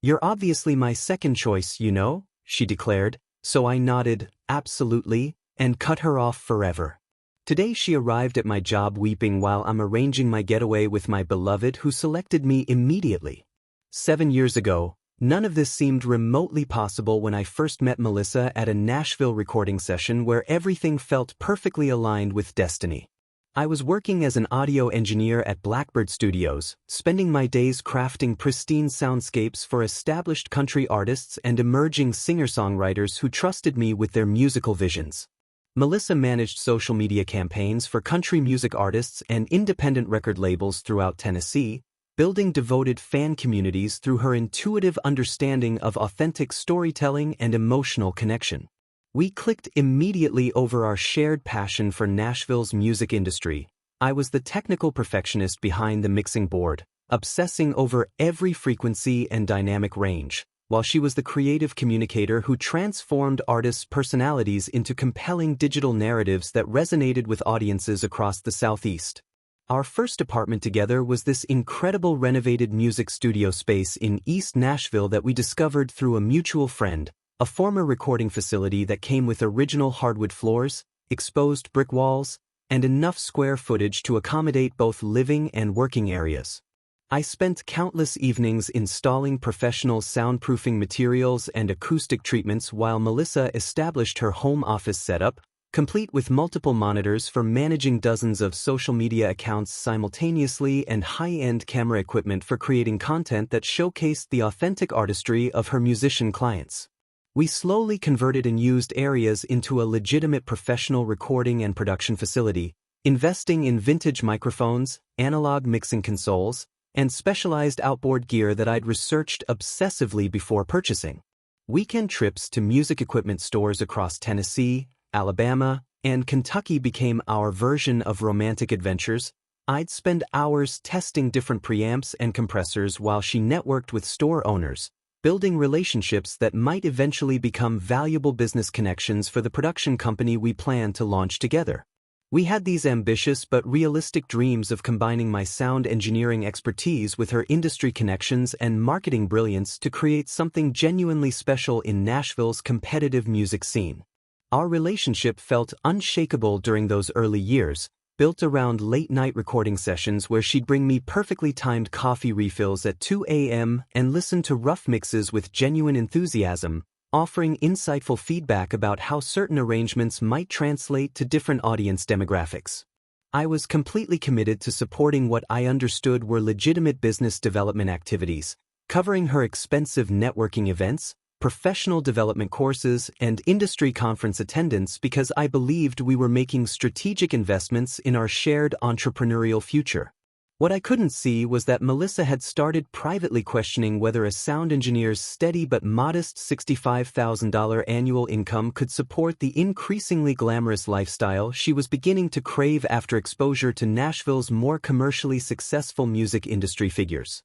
"You're obviously my second choice, you know," she declared, so I nodded, "Absolutely," and cut her off forever. Today she arrived at my job weeping while I'm arranging my getaway with my beloved who selected me immediately. 7 years ago, none of this seemed remotely possible when I first met Melissa at a Nashville recording session where everything felt perfectly aligned with destiny. I was working as an audio engineer at Blackbird Studios, spending my days crafting pristine soundscapes for established country artists and emerging singer-songwriters who trusted me with their musical visions. Melissa managed social media campaigns for country music artists and independent record labels throughout Tennessee, building devoted fan communities through her intuitive understanding of authentic storytelling and emotional connection. We clicked immediately over our shared passion for Nashville's music industry. I was the technical perfectionist behind the mixing board, obsessing over every frequency and dynamic range, while she was the creative communicator who transformed artists' personalities into compelling digital narratives that resonated with audiences across the Southeast. Our first apartment together was this incredible renovated music studio space in East Nashville that we discovered through a mutual friend, a former recording facility that came with original hardwood floors, exposed brick walls, and enough square footage to accommodate both living and working areas. I spent countless evenings installing professional soundproofing materials and acoustic treatments while Melissa established her home office setup, complete with multiple monitors for managing dozens of social media accounts simultaneously and high-end camera equipment for creating content that showcased the authentic artistry of her musician clients. We slowly converted unused areas into a legitimate professional recording and production facility, investing in vintage microphones, analog mixing consoles, and specialized outboard gear that I'd researched obsessively before purchasing. Weekend trips to music equipment stores across Tennessee, Alabama, and Kentucky became our version of romantic adventures. I'd spend hours testing different preamps and compressors while she networked with store owners, building relationships that might eventually become valuable business connections for the production company we planned to launch together. We had these ambitious but realistic dreams of combining my sound engineering expertise with her industry connections and marketing brilliance to create something genuinely special in Nashville's competitive music scene. Our relationship felt unshakable during those early years, built around late-night recording sessions where she'd bring me perfectly timed coffee refills at 2 a.m. and listen to rough mixes with genuine enthusiasm, offering insightful feedback about how certain arrangements might translate to different audience demographics. I was completely committed to supporting what I understood were legitimate business development activities, covering her expensive networking events, professional development courses, and industry conference attendance because I believed we were making strategic investments in our shared entrepreneurial future. What I couldn't see was that Melissa had started privately questioning whether a sound engineer's steady but modest $65,000 annual income could support the increasingly glamorous lifestyle she was beginning to crave after exposure to Nashville's more commercially successful music industry figures.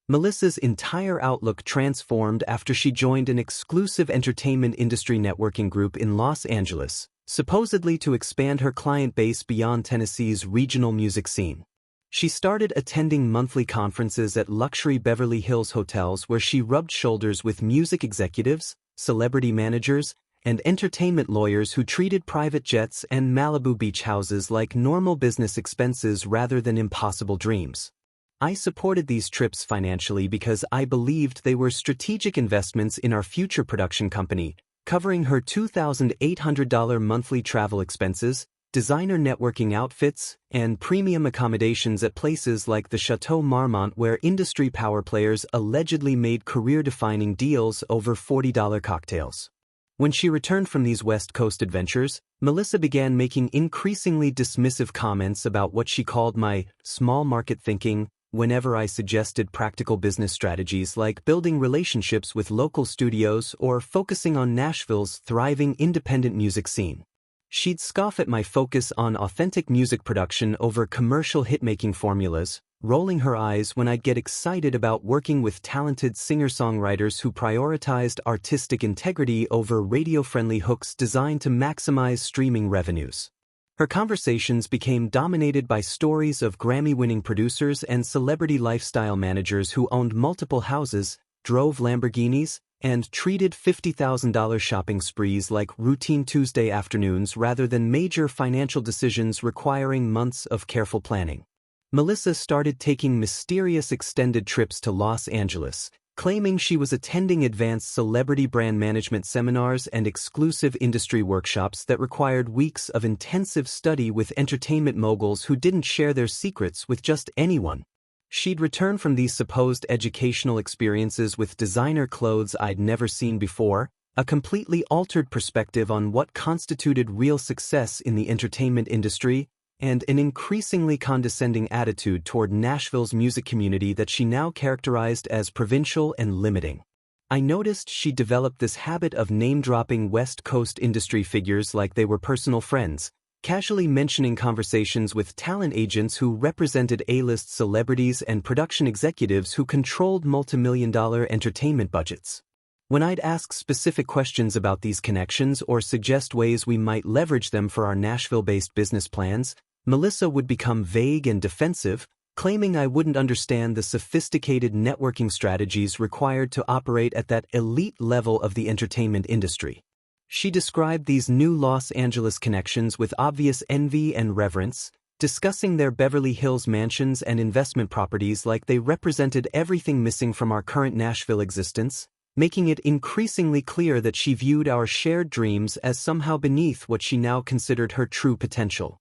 Melissa's entire outlook transformed after she joined an exclusive entertainment industry networking group in Los Angeles, supposedly to expand her client base beyond Tennessee's regional music scene. She started attending monthly conferences at luxury Beverly Hills hotels where she rubbed shoulders with music executives, celebrity managers, and entertainment lawyers who treated private jets and Malibu beach houses like normal business expenses rather than impossible dreams. I supported these trips financially because I believed they were strategic investments in our future production company, covering her $2,800 monthly travel expenses, designer networking outfits, and premium accommodations at places like the Chateau Marmont where industry power players allegedly made career-defining deals over $40 cocktails. When she returned from these West Coast adventures, Melissa began making increasingly dismissive comments about what she called my small market thinking whenever I suggested practical business strategies like building relationships with local studios or focusing on Nashville's thriving independent music scene. She'd scoff at my focus on authentic music production over commercial hit-making formulas, rolling her eyes when I'd get excited about working with talented singer-songwriters who prioritized artistic integrity over radio-friendly hooks designed to maximize streaming revenues. Her conversations became dominated by stories of Grammy-winning producers and celebrity lifestyle managers who owned multiple houses, drove Lamborghinis, and treated $50,000 shopping sprees like routine Tuesday afternoons rather than major financial decisions requiring months of careful planning. Melissa started taking mysterious extended trips to Los Angeles, claiming she was attending advanced celebrity brand management seminars and exclusive industry workshops that required weeks of intensive study with entertainment moguls who didn't share their secrets with just anyone. She'd return from these supposed educational experiences with designer clothes I'd never seen before, a completely altered perspective on what constituted real success in the entertainment industry, and an increasingly condescending attitude toward Nashville's music community that she now characterized as provincial and limiting. I noticed she developed this habit of name-dropping West Coast industry figures like they were personal friends, casually mentioning conversations with talent agents who represented A-list celebrities and production executives who controlled multi-million-dollar entertainment budgets. When I'd ask specific questions about these connections or suggest ways we might leverage them for our Nashville-based business plans, Melissa would become vague and defensive, claiming I wouldn't understand the sophisticated networking strategies required to operate at that elite level of the entertainment industry. She described these new Los Angeles connections with obvious envy and reverence, discussing their Beverly Hills mansions and investment properties like they represented everything missing from our current Nashville existence, making it increasingly clear that she viewed our shared dreams as somehow beneath what she now considered her true potential.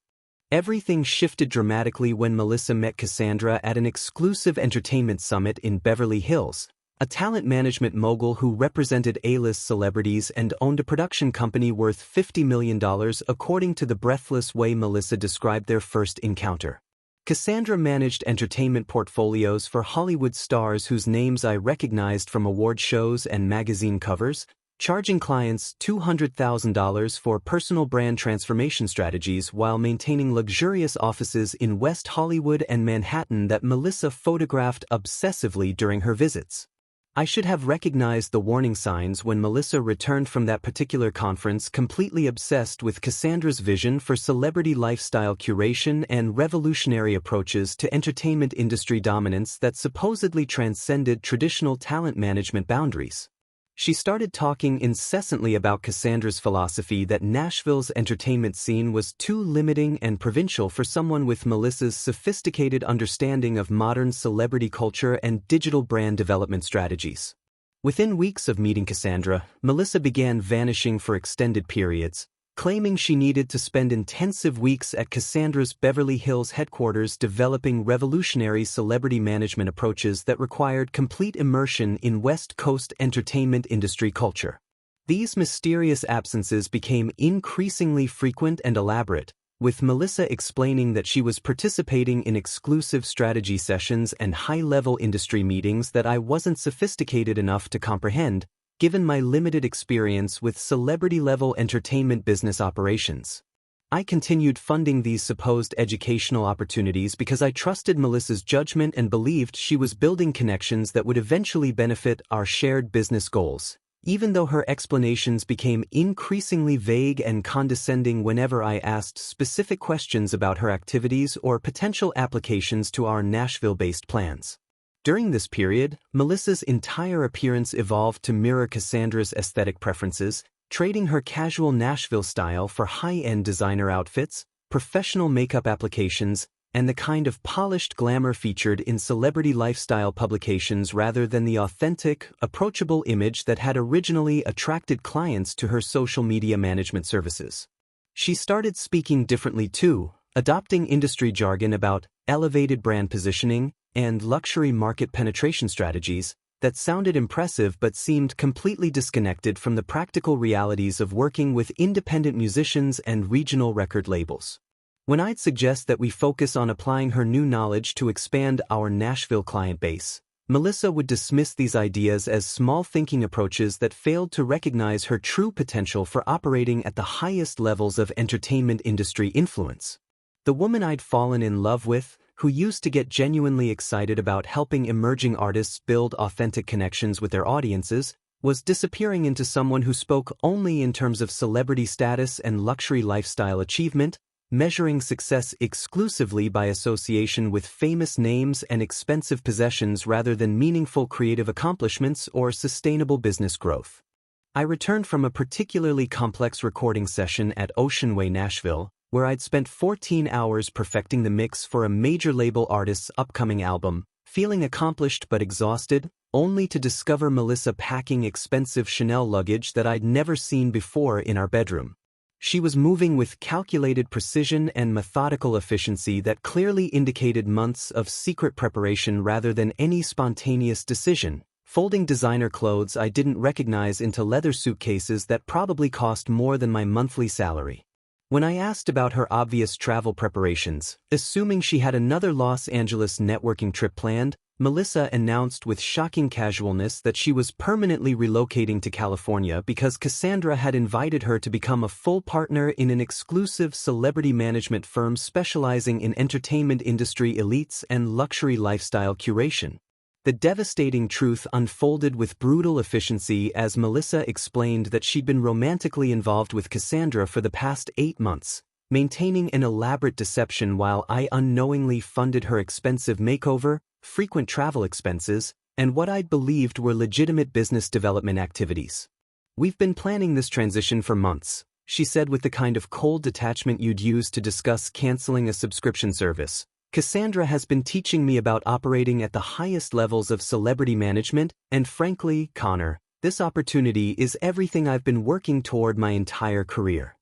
Everything shifted dramatically when Melissa met Cassandra at an exclusive entertainment summit in Beverly Hills, a talent management mogul who represented A-list celebrities and owned a production company worth $50 million according to the breathless way Melissa described their first encounter. Cassandra managed entertainment portfolios for Hollywood stars whose names I recognized from award shows and magazine covers, charging clients $200,000 for personal brand transformation strategies while maintaining luxurious offices in West Hollywood and Manhattan that Melissa photographed obsessively during her visits. I should have recognized the warning signs when Melissa returned from that particular conference completely obsessed with Cassandra's vision for celebrity lifestyle curation and revolutionary approaches to entertainment industry dominance that supposedly transcended traditional talent management boundaries. She started talking incessantly about Cassandra's philosophy that Nashville's entertainment scene was too limiting and provincial for someone with Melissa's sophisticated understanding of modern celebrity culture and digital brand development strategies. Within weeks of meeting Cassandra, Melissa began vanishing for extended periods, claiming she needed to spend intensive weeks at Cassandra's Beverly Hills headquarters developing revolutionary celebrity management approaches that required complete immersion in West Coast entertainment industry culture. These mysterious absences became increasingly frequent and elaborate, with Melissa explaining that she was participating in exclusive strategy sessions and high-level industry meetings that I wasn't sophisticated enough to comprehend, given my limited experience with celebrity-level entertainment business operations. I continued funding these supposed educational opportunities because I trusted Melissa's judgment and believed she was building connections that would eventually benefit our shared business goals, even though her explanations became increasingly vague and condescending whenever I asked specific questions about her activities or potential applications to our Nashville-based plans. During this period, Melissa's entire appearance evolved to mirror Cassandra's aesthetic preferences, trading her casual Nashville style for high-end designer outfits, professional makeup applications, and the kind of polished glamour featured in celebrity lifestyle publications rather than the authentic, approachable image that had originally attracted clients to her social media management services. She started speaking differently too, adopting industry jargon about elevated brand positioning and luxury market penetration strategies that sounded impressive but seemed completely disconnected from the practical realities of working with independent musicians and regional record labels. When I'd suggest that we focus on applying her new knowledge to expand our Nashville client base, Melissa would dismiss these ideas as small-thinking approaches that failed to recognize her true potential for operating at the highest levels of entertainment industry influence. The woman I'd fallen in love with, who used to get genuinely excited about helping emerging artists build authentic connections with their audiences, was disappearing into someone who spoke only in terms of celebrity status and luxury lifestyle achievement, measuring success exclusively by association with famous names and expensive possessions rather than meaningful creative accomplishments or sustainable business growth. I returned from a particularly complex recording session at Oceanway, Nashville, where I'd spent 14 hours perfecting the mix for a major label artist's upcoming album, feeling accomplished but exhausted, only to discover Melissa packing expensive Chanel luggage that I'd never seen before in our bedroom. She was moving with calculated precision and methodical efficiency that clearly indicated months of secret preparation rather than any spontaneous decision, folding designer clothes I didn't recognize into leather suitcases that probably cost more than my monthly salary. When I asked about her obvious travel preparations, assuming she had another Los Angeles networking trip planned, Melissa announced with shocking casualness that she was permanently relocating to California because Cassandra had invited her to become a full partner in an exclusive celebrity management firm specializing in entertainment industry elites and luxury lifestyle curation. The devastating truth unfolded with brutal efficiency as Melissa explained that she'd been romantically involved with Cassandra for the past 8 months, maintaining an elaborate deception while I unknowingly funded her expensive makeover, frequent travel expenses, and what I'd believed were legitimate business development activities. "We've been planning this transition for months," she said with the kind of cold detachment you'd use to discuss canceling a subscription service. "Cassandra has been teaching me about operating at the highest levels of celebrity management, and frankly, Connor, this opportunity is everything I've been working toward my entire career."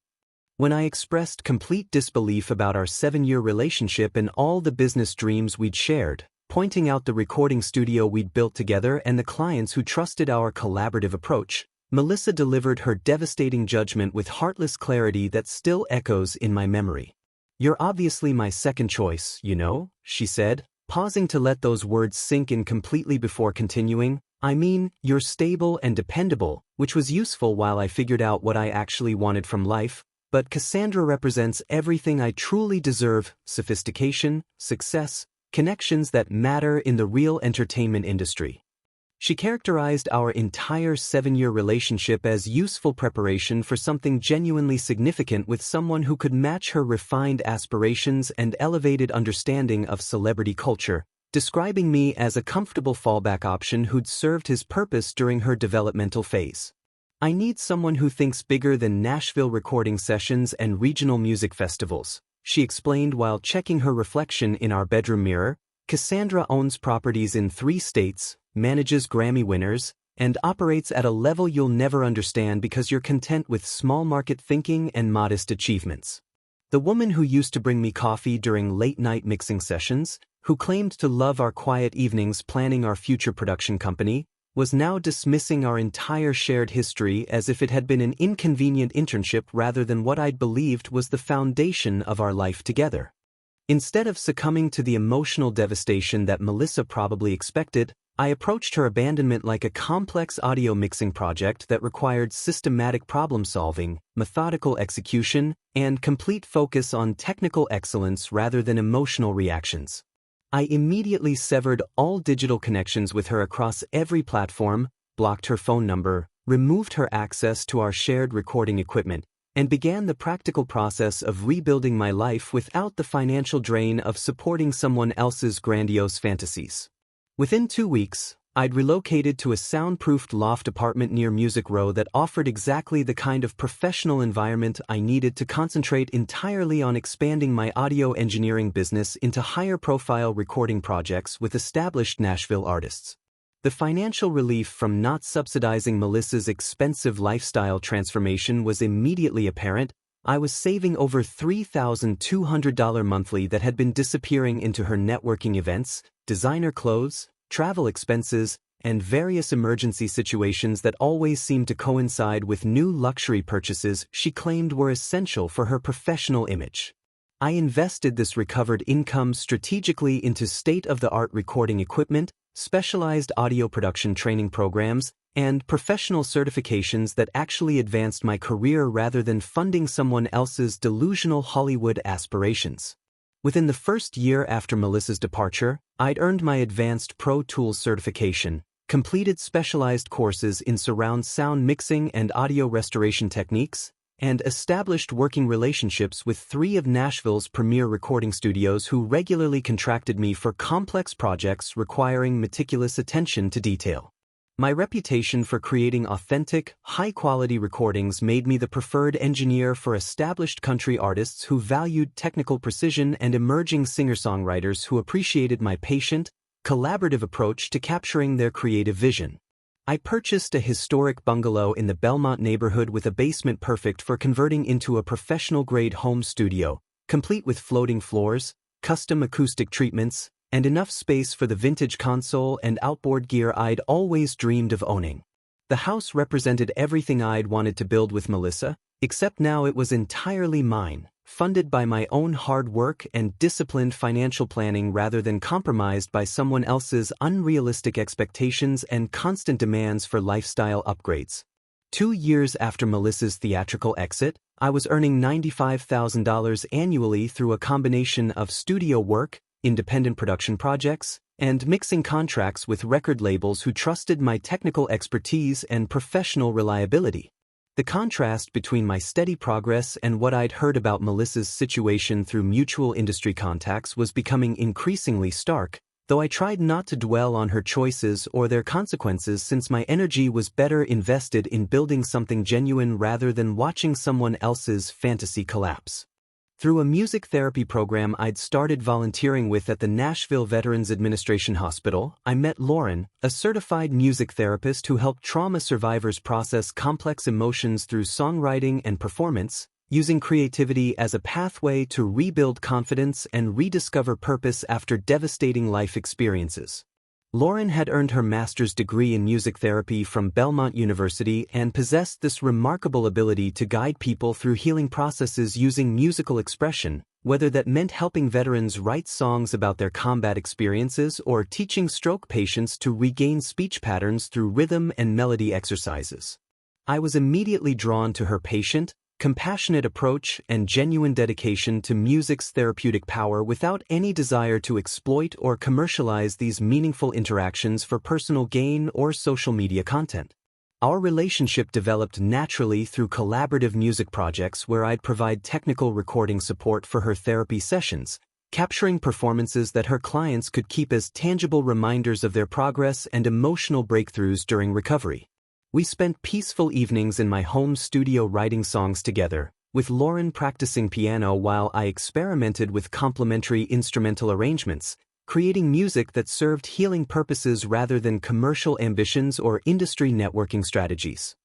When I expressed complete disbelief about our 7-year relationship and all the business dreams we'd shared, pointing out the recording studio we'd built together and the clients who trusted our collaborative approach, Melissa delivered her devastating judgment with heartless clarity that still echoes in my memory. "You're obviously my second choice, you know," she said, pausing to let those words sink in completely before continuing. "I mean, you're stable and dependable, which was useful while I figured out what I actually wanted from life, but Cassandra represents everything I truly deserve: sophistication, success, connections that matter in the real entertainment industry." She characterized our entire 7-year relationship as useful preparation for something genuinely significant with someone who could match her refined aspirations and elevated understanding of celebrity culture, describing me as a comfortable fallback option who'd served his purpose during her developmental phase. "I need someone who thinks bigger than Nashville recording sessions and regional music festivals," she explained while checking her reflection in our bedroom mirror. "Cassandra owns properties in 3 states, manages Grammy winners, and operates at a level you'll never understand because you're content with small market thinking and modest achievements. The woman who used to bring me coffee during late-night mixing sessions, who claimed to love our quiet evenings planning our future production company, was now dismissing our entire shared history as if it had been an inconvenient internship rather than what I'd believed was the foundation of our life together." Instead of succumbing to the emotional devastation that Melissa probably expected, I approached her abandonment like a complex audio mixing project that required systematic problem-solving, methodical execution, and complete focus on technical excellence rather than emotional reactions. I immediately severed all digital connections with her across every platform, blocked her phone number, removed her access to our shared recording equipment, and began the practical process of rebuilding my life without the financial drain of supporting someone else's grandiose fantasies. Within 2 weeks, I'd relocated to a soundproofed loft apartment near Music Row that offered exactly the kind of professional environment I needed to concentrate entirely on expanding my audio engineering business into higher-profile recording projects with established Nashville artists. The financial relief from not subsidizing Melissa's expensive lifestyle transformation was immediately apparent. I was saving over $3,200 monthly that had been disappearing into her networking events, designer clothes, travel expenses, and various emergency situations that always seemed to coincide with new luxury purchases she claimed were essential for her professional image. I invested this recovered income strategically into state-of-the-art recording equipment, specialized audio production training programs, and professional certifications that actually advanced my career rather than funding someone else's delusional Hollywood aspirations. Within the first year after Melissa's departure, I'd earned my advanced Pro Tools certification, completed specialized courses in surround sound mixing and audio restoration techniques, and established working relationships with 3 of Nashville's premier recording studios who regularly contracted me for complex projects requiring meticulous attention to detail. My reputation for creating authentic, high-quality recordings made me the preferred engineer for established country artists who valued technical precision and emerging singer-songwriters who appreciated my patient, collaborative approach to capturing their creative vision. I purchased a historic bungalow in the Belmont neighborhood with a basement perfect for converting into a professional-grade home studio, complete with floating floors, custom acoustic treatments, and enough space for the vintage console and outboard gear I'd always dreamed of owning. The house represented everything I'd wanted to build with Melissa, except now it was entirely mine, funded by my own hard work and disciplined financial planning rather than compromised by someone else's unrealistic expectations and constant demands for lifestyle upgrades. 2 years after Melissa's theatrical exit, I was earning $95,000 annually through a combination of studio work, independent production projects, and mixing contracts with record labels who trusted my technical expertise and professional reliability. The contrast between my steady progress and what I'd heard about Melissa's situation through mutual industry contacts was becoming increasingly stark, though I tried not to dwell on her choices or their consequences since my energy was better invested in building something genuine rather than watching someone else's fantasy collapse. Through a music therapy program I'd started volunteering with at the Nashville Veterans Administration Hospital, I met Lauren, a certified music therapist who helped trauma survivors process complex emotions through songwriting and performance, using creativity as a pathway to rebuild confidence and rediscover purpose after devastating life experiences. Lauren had earned her master's degree in music therapy from Belmont University and possessed this remarkable ability to guide people through healing processes using musical expression, whether that meant helping veterans write songs about their combat experiences or teaching stroke patients to regain speech patterns through rhythm and melody exercises. I was immediately drawn to her patient, compassionate approach and genuine dedication to music's therapeutic power without any desire to exploit or commercialize these meaningful interactions for personal gain or social media content. Our relationship developed naturally through collaborative music projects where I'd provide technical recording support for her therapy sessions, capturing performances that her clients could keep as tangible reminders of their progress and emotional breakthroughs during recovery. We spent peaceful evenings in my home studio writing songs together, with Lauren practicing piano while I experimented with complementary instrumental arrangements, creating music that served healing purposes rather than commercial ambitions or industry networking strategies.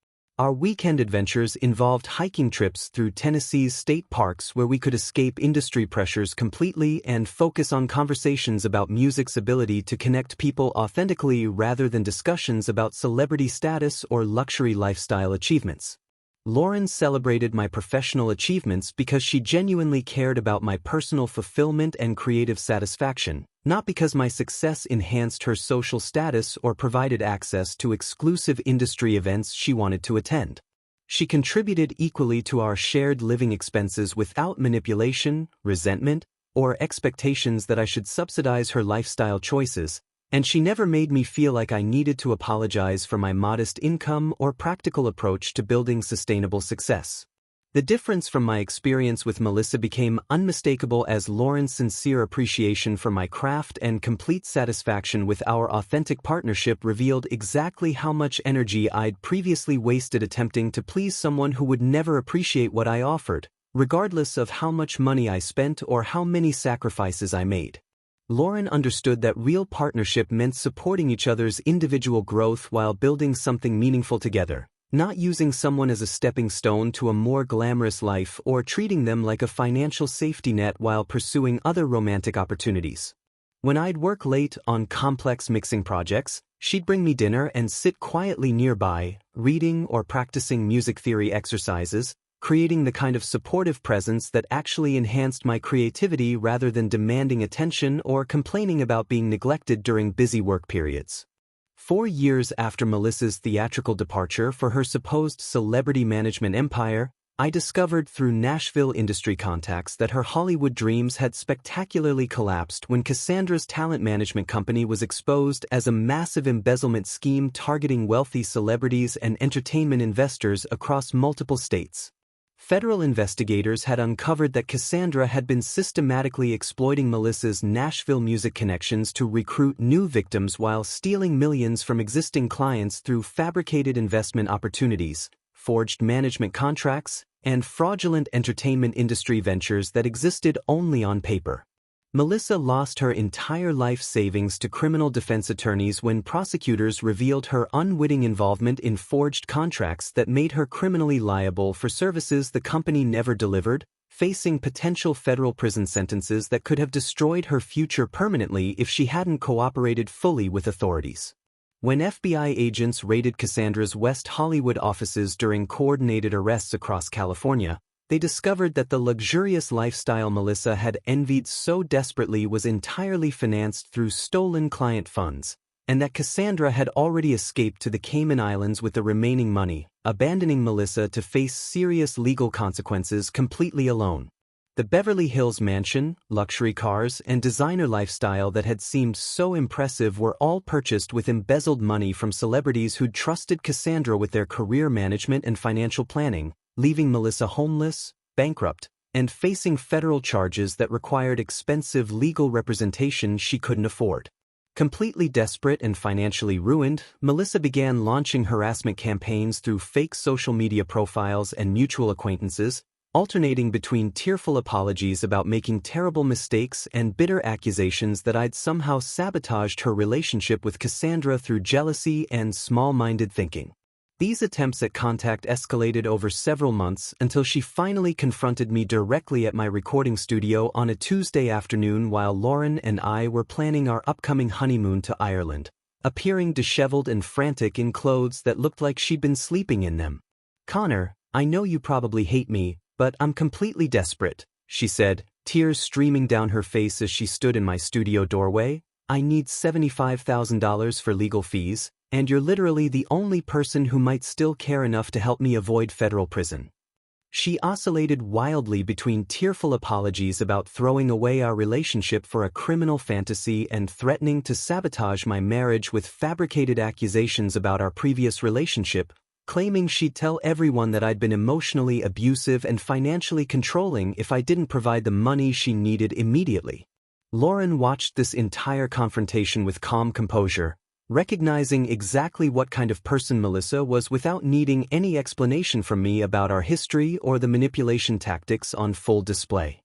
Our weekend adventures involved hiking trips through Tennessee's state parks where we could escape industry pressures completely and focus on conversations about music's ability to connect people authentically rather than discussions about celebrity status or luxury lifestyle achievements. Lauren celebrated my professional achievements because she genuinely cared about my personal fulfillment and creative satisfaction, not because my success enhanced her social status or provided access to exclusive industry events she wanted to attend. She contributed equally to our shared living expenses without manipulation, resentment, or expectations that I should subsidize her lifestyle choices, and she never made me feel like I needed to apologize for my modest income or practical approach to building sustainable success. The difference from my experience with Melissa became unmistakable as Lauren's sincere appreciation for my craft and complete satisfaction with our authentic partnership revealed exactly how much energy I'd previously wasted attempting to please someone who would never appreciate what I offered, regardless of how much money I spent or how many sacrifices I made. Lauren understood that real partnership meant supporting each other's individual growth while building something meaningful together, not using someone as a stepping stone to a more glamorous life or treating them like a financial safety net while pursuing other romantic opportunities. When I'd work late on complex mixing projects, she'd bring me dinner and sit quietly nearby, reading or practicing music theory exercises, creating the kind of supportive presence that actually enhanced my creativity rather than demanding attention or complaining about being neglected during busy work periods. 4 years after Melissa's theatrical departure for her supposed celebrity management empire, I discovered through Nashville industry contacts that her Hollywood dreams had spectacularly collapsed when Cassandra's talent management company was exposed as a massive embezzlement scheme targeting wealthy celebrities and entertainment investors across multiple states. Federal investigators had uncovered that Cassandra had been systematically exploiting Melissa's Nashville music connections to recruit new victims while stealing millions from existing clients through fabricated investment opportunities, forged management contracts, and fraudulent entertainment industry ventures that existed only on paper. Melissa lost her entire life savings to criminal defense attorneys when prosecutors revealed her unwitting involvement in forged contracts that made her criminally liable for services the company never delivered, facing potential federal prison sentences that could have destroyed her future permanently if she hadn't cooperated fully with authorities. When FBI agents raided Cassandra's West Hollywood offices during coordinated arrests across California, they discovered that the luxurious lifestyle Melissa had envied so desperately was entirely financed through stolen client funds, and that Cassandra had already escaped to the Cayman Islands with the remaining money, abandoning Melissa to face serious legal consequences completely alone. The Beverly Hills mansion, luxury cars, and designer lifestyle that had seemed so impressive were all purchased with embezzled money from celebrities who'd trusted Cassandra with their career management and financial planning, leaving Melissa homeless, bankrupt, and facing federal charges that required expensive legal representation she couldn't afford. Completely desperate and financially ruined, Melissa began launching harassment campaigns through fake social media profiles and mutual acquaintances, alternating between tearful apologies about making terrible mistakes and bitter accusations that I'd somehow sabotaged her relationship with Cassandra through jealousy and small-minded thinking. These attempts at contact escalated over several months until she finally confronted me directly at my recording studio on a Tuesday afternoon while Lauren and I were planning our upcoming honeymoon to Ireland, appearing disheveled and frantic in clothes that looked like she'd been sleeping in them. "Connor, I know you probably hate me, but I'm completely desperate," she said, tears streaming down her face as she stood in my studio doorway. "I need $75,000 for legal fees, and you're literally the only person who might still care enough to help me avoid federal prison." She oscillated wildly between tearful apologies about throwing away our relationship for a criminal fantasy and threatening to sabotage my marriage with fabricated accusations about our previous relationship, claiming she'd tell everyone that I'd been emotionally abusive and financially controlling if I didn't provide the money she needed immediately. Lauren watched this entire confrontation with calm composure, recognizing exactly what kind of person Melissa was without needing any explanation from me about our history or the manipulation tactics on full display.